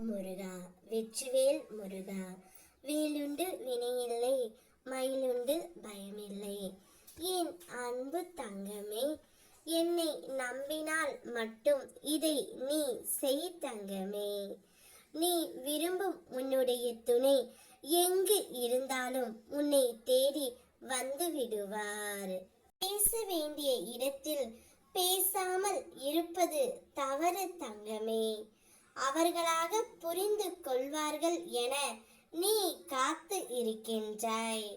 முருகா, வெற்றிவேல் முருகா. வேலுண்டு வினையில்லை, மயிலுண்டு பயமில்லை. என் அன்பு தங்கமே, என்னை நம்பினால் மட்டும் இதை நீ செய் தங்கமே. நீ விரும்பும் உன்னுடைய துணை எங்கு இருந்தாலும் உன்னை தேடி வந்து விடுவார். பேச வேண்டிய இடத்தில் பேசாமல் இருப்பது தவறு தங்கமே. அவர்களாக புரிந்து கொள்வார்கள் என நீ காத்து இருக்கின்றாய்.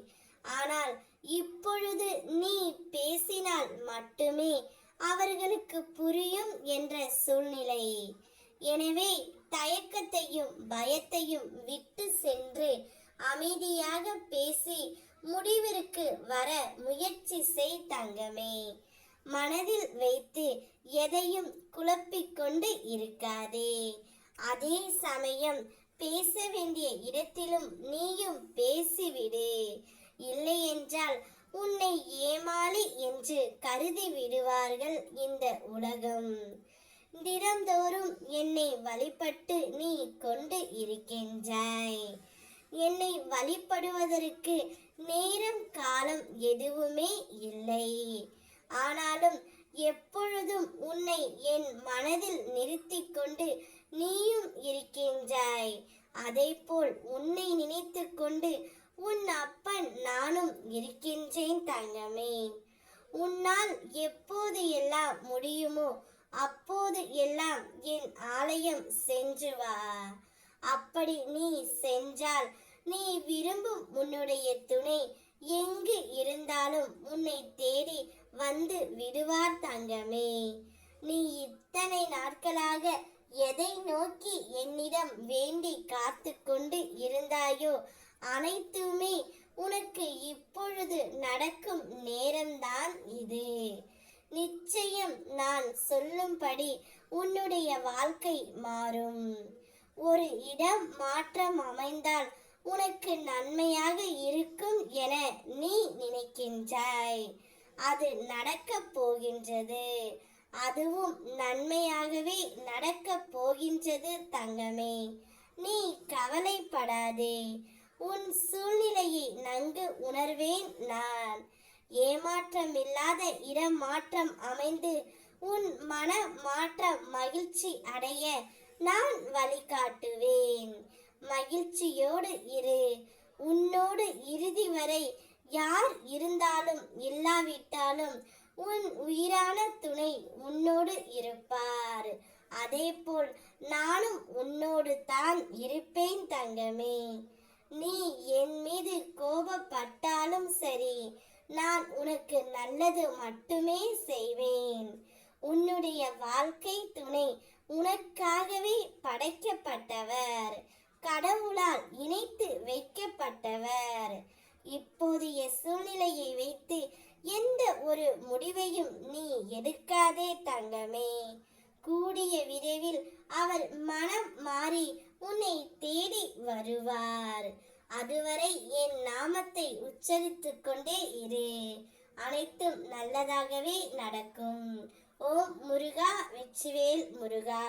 ஆனால் இப்பொழுது நீ பேசினால் மட்டுமே அவர்களுக்கு புரியும் என்ற சூழ்நிலை. எனவே தயக்கத்தையும் பயத்தையும் விட்டு சென்று அமைதியாக பேசி முடிவிற்கு வர முயற்சி செய் தங்கமே. மனதில் வைத்து எதையும் குழப்பிக்கொண்டு இருக்காதே. அதே சமயம் பேச வேண்டிய இடத்திலும் நீயும் பேசிவிடு. இல்லை என்றால் உன்னை ஏமாளி என்று கருதி விடுவார்கள் இந்த உலகம். தினந்தோறும் என்னை வழிபட்டு நீ கொண்டு இருக்கின்றாய். என்னை வழிபடுவதற்கு நேரம் காலம் எதுவுமே இல்லை. ஆனாலும் எப்பொழுதும் உன்னை என் மனதில் நிறுத்தி கொண்டு நீயும் இருக்கின்றாய். அதைப்போல் உன்னை நினைத்து கொண்டு உன் அப்பன் நானும் இருக்கின்றேன் தங்கமே. உன்னால் எப்போது எல்லாம் முடியுமோ அப்போது எல்லாம் என் ஆலயம் சென்று வா. அப்படி நீ சென்றால் நீ விரும்பும் உன்னுடைய துணை எங்கு இருந்தாலும் உன்னை தேடி வந்து விடுவார் தங்கமே. நீ இத்தனை நாட்களாக எதை நோக்கி என்னிடம் வேண்டி காத்து கொண்டு இருந்தாயோ அனைத்துமே உனக்கு இப்பொழுது நடக்கும் நேரம்தான் இது. நிச்சயம் நான் சொல்லும்படி உன்னுடைய வாழ்க்கை மாறும். ஒரு இடம் மாற்றம் அமைந்தால் உனக்கு நன்மையாக இருக்கும் என நீ நினைக்கின்றாய். அது நடக்கப் போகின்றது. அதுவும் நன்மையாகவே நடக்கப் போகின்றது தங்கமே. நீ கவலைப்படாதே. உன் சூழ்நிலையை நன்கு உணர்வேன் நான். ஏமாற்றமில்லாத இடம் மாற்றம் அமைந்து உன் மன மாற்றம் மகிழ்ச்சி அடைய நான் வழிகாட்டுவேன். மகிழ்ச்சியோடு இரு. உன்னோடு இறுதி வரை யார் இருந்தாலும் இல்லாவிட்டாலும் உன் உயிரான துணை உன்னோடு இருப்பார். அதேபோல் நானும் உன்னோடு தான் இருப்பேன் தங்கமே. நீ என் மீது கோபப்பட்டாலும் சரி, நான் உனக்கு நல்லது மட்டுமே செய்வேன். உன்னுடைய வாழ்க்கை துணை உனக்காகவே படைக்கப்பட்டவர், கடவுளால் இணைத்து வைக்கப்பட்டவர். இப்போதைய சூழ்நிலையை வைத்து எந்த ஒரு முடிவையும் நீ எடுக்காதே தங்கமே. கூடிய விரைவில் அவர் மனம் மாறி உன்னை தேடி வருவார். அதுவரை என் நாமத்தை உச்சரித்துக் கொண்டே இரு. அனைத்தும் நல்லதாகவே நடக்கும். ஓம் முருகா, வெற்றிவேல் முருகா.